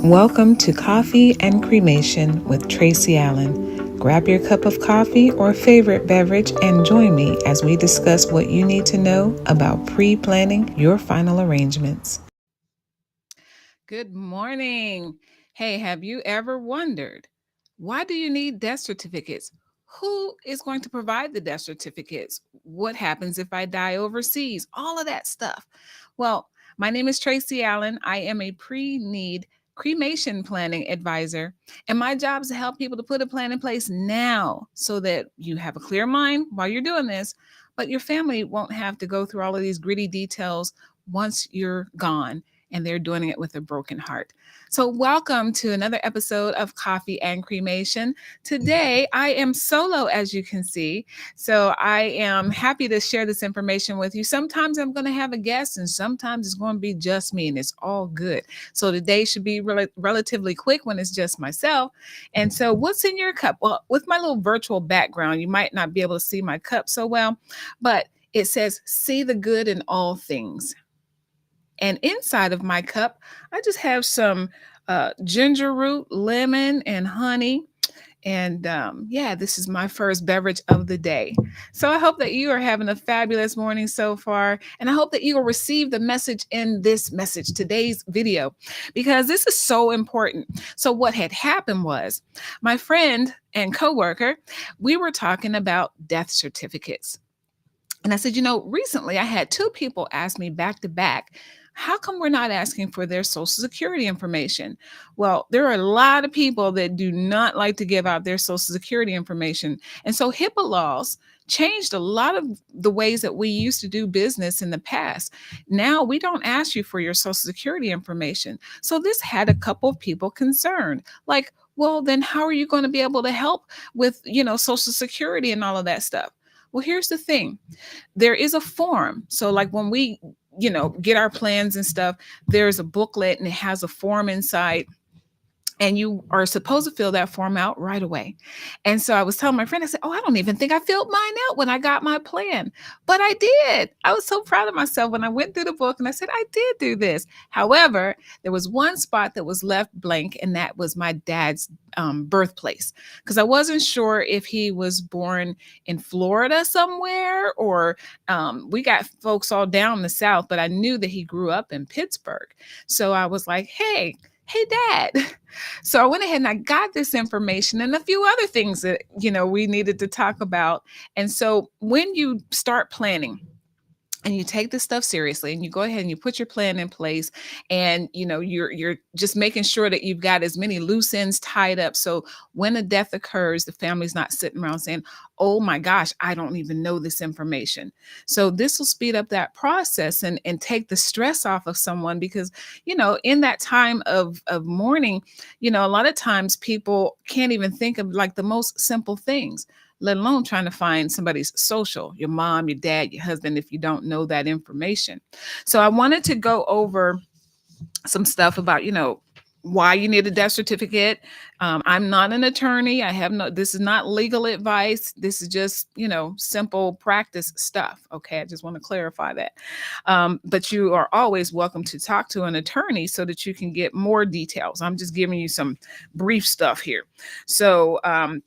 Welcome to Coffee and Cremation with Tracy Allen. Grab your cup of coffee or favorite beverage and join me as we discuss what you need to know about pre-planning your final arrangements. Good morning. Hey, have you ever wondered, why do you need death certificates? Who is going to provide the death certificates? What happens if I die overseas? All of that stuff. Well, my name is Tracy Allen. I am a pre-need cremation planning advisor, and my job is to help people to put a plan in place now so that you have a clear mind while you're doing this, but your family won't have to go through all of these gritty details once you're gone and they're doing it with a broken heart. So, welcome to another episode of Coffee and Cremation. Today, I am solo, as you can see. So, I am happy to share this information with you. Sometimes I'm going to have a guest, and sometimes it's going to be just me, and it's all good. So, today should be relatively quick when it's just myself. And so, what's in your cup? Well, with my little virtual background, you might not be able to see my cup so well, but it says, "See the good in all things." And inside of my cup, I just have some ginger root, lemon, and honey. And yeah, this is my first beverage of the day. So I hope that you are having a fabulous morning so far. And I hope that you will receive the message in this message, today's video, because this is so important. So, what had happened was my friend and coworker, we were talking about death certificates. And I said, recently I had two people ask me back to back, how come we're not asking for their social security information? Well, there are a lot of people that do not like to give out their social security information. And so HIPAA laws changed a lot of the ways that we used to do business in the past. Now we don't ask you for your social security information. So this had a couple of people concerned. Like, well, then how are you going to be able to help with, social security and all of that stuff? Well, here's the thing, there is a form. So like when we, get our plans and stuff, there's a booklet and it has a form inside and you are supposed to fill that form out right away. And so I was telling my friend, I said, oh, I don't even think I filled mine out when I got my plan. But I did. I was so proud of myself when I went through the book and I said, I did do this. However, there was one spot that was left blank, and that was my dad's birthplace. Because I wasn't sure if he was born in Florida somewhere or we got folks all down the South, but I knew that he grew up in Pittsburgh. So I was like, hey, Dad. So I went ahead and I got this information and a few other things that, we needed to talk about. And so when you start planning, and you take this stuff seriously and you go ahead and you put your plan in place, and you're just making sure that you've got as many loose ends tied up, so when a death occurs the family's not sitting around saying, oh my gosh, I don't even know this information. So this will speed up that process and take the stress off of someone, because in that time of mourning, a lot of times people can't even think of like the most simple things, let alone trying to find somebody's social, your mom, your dad, your husband, if you don't know that information. So I wanted to go over some stuff about, why you need a death certificate. I'm not an attorney. This is not legal advice. This is just, simple practice stuff. Okay. I just want to clarify that. But you are always welcome to talk to an attorney so that you can get more details. I'm just giving you some brief stuff here. So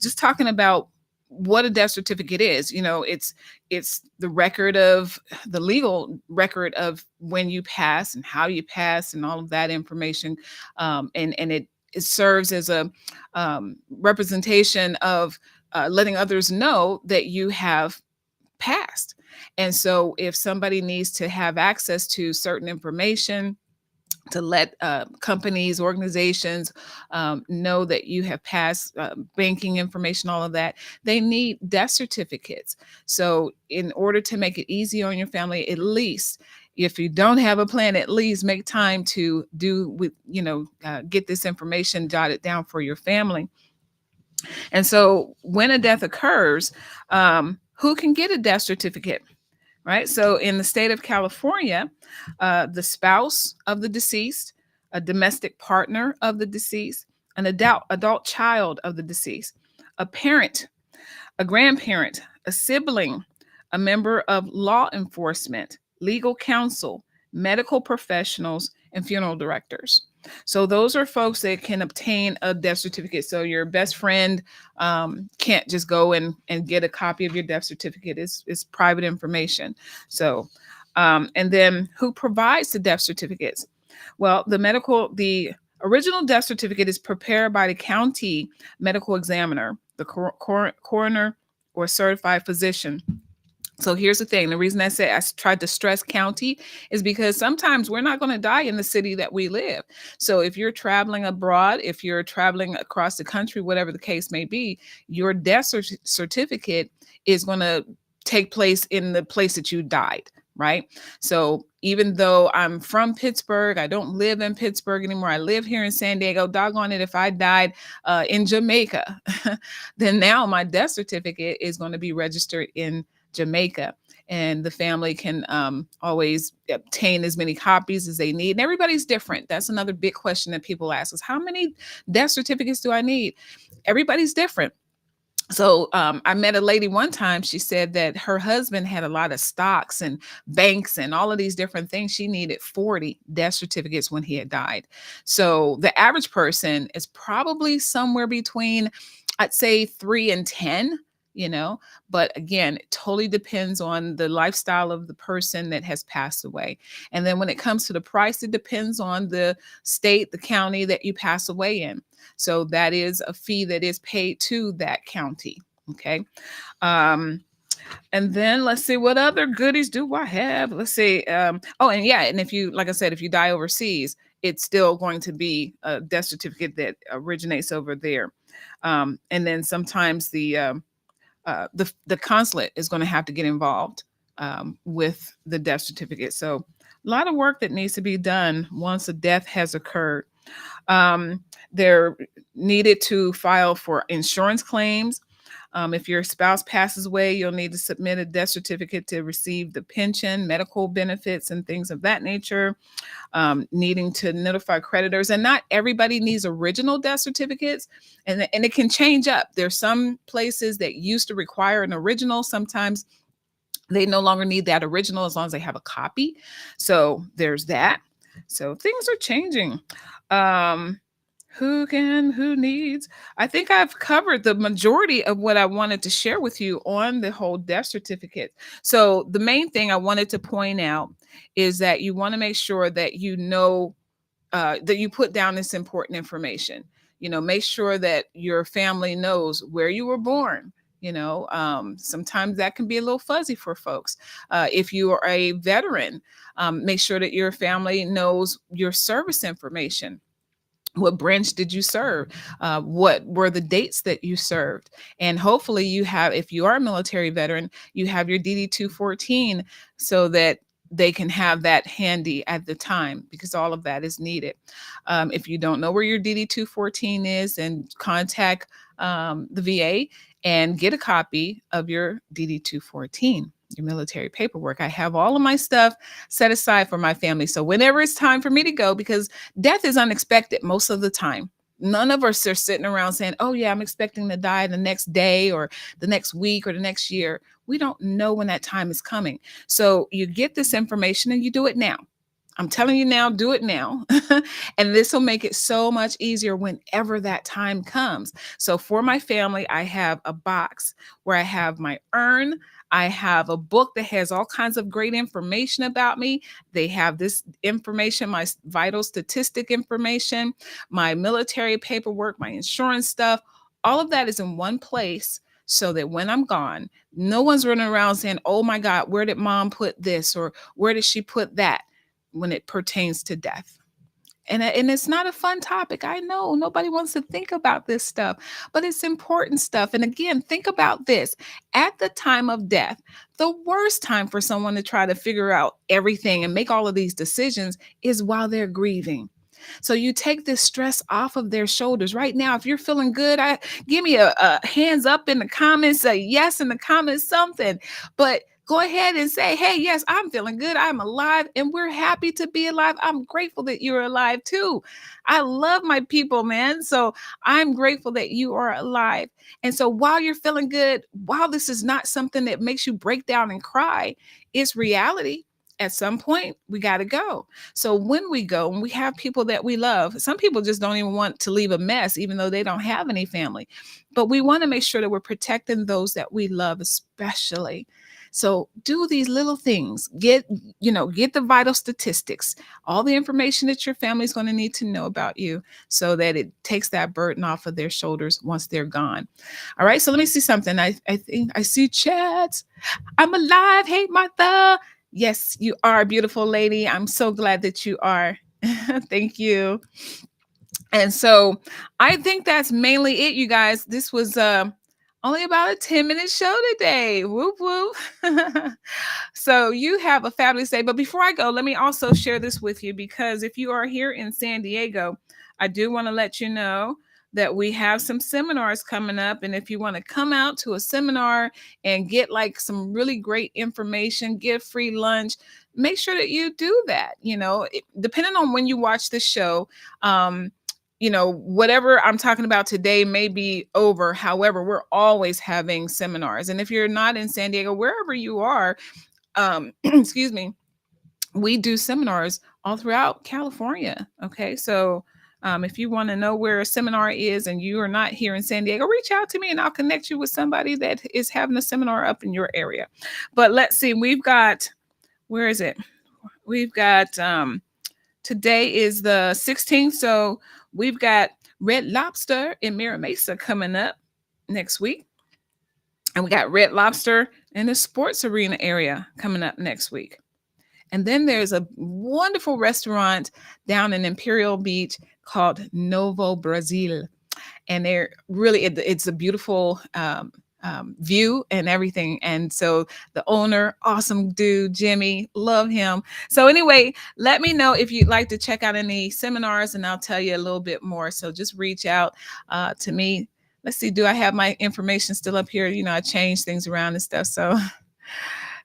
just talking about what a death certificate is. It's the record of the legal record of when you pass and how you pass and all of that information. And it serves as a representation of letting others know that you have passed. And so if somebody needs to have access to certain information, to let companies, organizations know that you have passed, banking information, all of that, they need death certificates. So in order to make it easy on your family, at least if you don't have a plan, at least make time to get this information jotted down for your family. And so when a death occurs, who can get a death certificate? Right. So in the state of California, the spouse of the deceased, a domestic partner of the deceased, an adult child of the deceased, a parent, a grandparent, a sibling, a member of law enforcement, legal counsel, medical professionals, and funeral directors. So those are folks that can obtain a death certificate. So your best friend can't just go and get a copy of your death certificate. It's private information. So, and then who provides the death certificates? Well, the original death certificate is prepared by the county medical examiner, the coroner, or certified physician. So here's the thing. The reason I said tried to stress county is because sometimes we're not going to die in the city that we live. So if you're traveling abroad, if you're traveling across the country, whatever the case may be, your death certificate is going to take place in the place that you died, right? So even though I'm from Pittsburgh, I don't live in Pittsburgh anymore. I live here in San Diego. Doggone it, if I died in Jamaica, then now my death certificate is going to be registered in Jamaica. And the family can always obtain as many copies as they need. And everybody's different. That's another big question that people ask us. How many death certificates do I need? Everybody's different. So I met a lady one time. She said that her husband had a lot of stocks and banks and all of these different things. She needed 40 death certificates when he had died. So the average person is probably somewhere between, I'd say, 3 and 10. But again, it totally depends on the lifestyle of the person that has passed away. And then when it comes to the price, it depends on the state, the county that you pass away in. So that is a fee that is paid to that county. Okay. Um, and then let's see, what other goodies do I have? Let's see. Oh, and yeah, and if you, like I said, if you die overseas, it's still going to be a death certificate that originates over there. And then sometimes the consulate is going to have to get involved with the death certificate. So a lot of work that needs to be done once a death has occurred. They're needed to file for insurance claims. If your spouse passes away, you'll need to submit a death certificate to receive the pension, medical benefits, and things of that nature. Needing to notify creditors, and not everybody needs original death certificates, and it can change up. There's some places that used to require an original. Sometimes they no longer need that original as long as they have a copy. So there's that. So things are changing. Um, who needs? I think I've covered the majority of what I wanted to share with you on the whole death certificate. So the main thing I wanted to point out is that you want to make sure that you know that you put down this important information. Make sure that your family knows where you were born. Sometimes that can be a little fuzzy for folks. If you are a veteran, make sure that your family knows your service information. What branch did you serve? What were the dates that you served? And hopefully you have, if you are a military veteran, you have your DD 214 so that they can have that handy at the time, because all of that is needed. If you don't know where your DD 214 is, then contact the VA and get a copy of your DD 214, your military paperwork. I have all of my stuff set aside for my family. So whenever it's time for me to go, because death is unexpected most of the time. None of us are sitting around saying, oh yeah, I'm expecting to die the next day or the next week or the next year. We don't know when that time is coming. So you get this information and you do it now. I'm telling you now, do it now. And this will make it so much easier whenever that time comes. So for my family, I have a box where I have my urn. I have a book that has all kinds of great information about me. They have this information, my vital statistic information, my military paperwork, my insurance stuff. All of that is in one place so that when I'm gone, no one's running around saying, oh my God, where did mom put this? Or where did she put that? When it pertains to death. And it's not a fun topic. I know nobody wants to think about this stuff, but it's important stuff. And again, think about this. At the time of death, the worst time for someone to try to figure out everything and make all of these decisions is while they're grieving. So you take this stress off of their shoulders right now. If you're feeling good, give me a hands up in the comments, a yes in the comments, something. But go ahead and say, hey, yes, I'm feeling good. I'm alive and we're happy to be alive. I'm grateful that you're alive too. I love my people, man. So I'm grateful that you are alive. And so while you're feeling good, while this is not something that makes you break down and cry, it's reality. at some point we got to go. So when we go and we have people that we love, some people just don't even want to leave a mess, even though they don't have any family. But we want to make sure that we're protecting those that we love, especially. So do these little things. Get the vital statistics, all the information that your family's going to need to know about you so that it takes that burden off of their shoulders once they're gone. All right. So let me see something. I think I see chats. I'm alive. Hey, Martha. Yes, you are a beautiful lady. I'm so glad that you are. Thank you. And so I think that's mainly it, you guys. This was only about a 10-minute show today. Whoop, whoop. So you have a fabulous day. But before I go, let me also share this with you, because if you are here in San Diego, I do want to let you know that we have some seminars coming up. And if you want to come out to a seminar and get like some really great information, get free lunch, make sure that you do that. Depending on when you watch the show, whatever I'm talking about today may be over. However, we're always having seminars. And if you're not in San Diego, wherever you are, excuse me, we do seminars all throughout California. Okay. So if you want to know where a seminar is and you are not here in San Diego, reach out to me and I'll connect you with somebody that is having a seminar up in your area. But let's see, where is it? We've got, today is the 16th. So we've got Red Lobster in Mira Mesa coming up next week. And we got Red Lobster in the sports arena area coming up next week. And then there's a wonderful restaurant down in Imperial Beach called Novo Brazil. And it's a beautiful view and everything. And so the owner, awesome dude, Jimmy, love him. So anyway, let me know if you'd like to check out any seminars and I'll tell you a little bit more. So just reach out to me. Let's see, do I have my information still up here? I changed things around and stuff.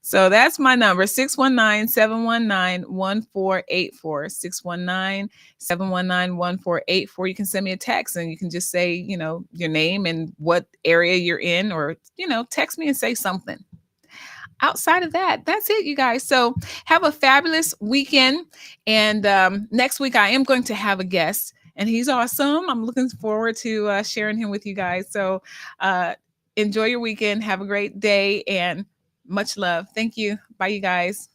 So that's my number, 619-719-1484, 619-719-1484. You can send me a text and you can just say, your name and what area you're in, or, text me and say something. Outside of that, that's it, you guys. So have a fabulous weekend. And next week, I am going to have a guest and he's awesome. I'm looking forward to sharing him with you guys. So enjoy your weekend. Have a great day and much love. Thank you. Bye, you guys.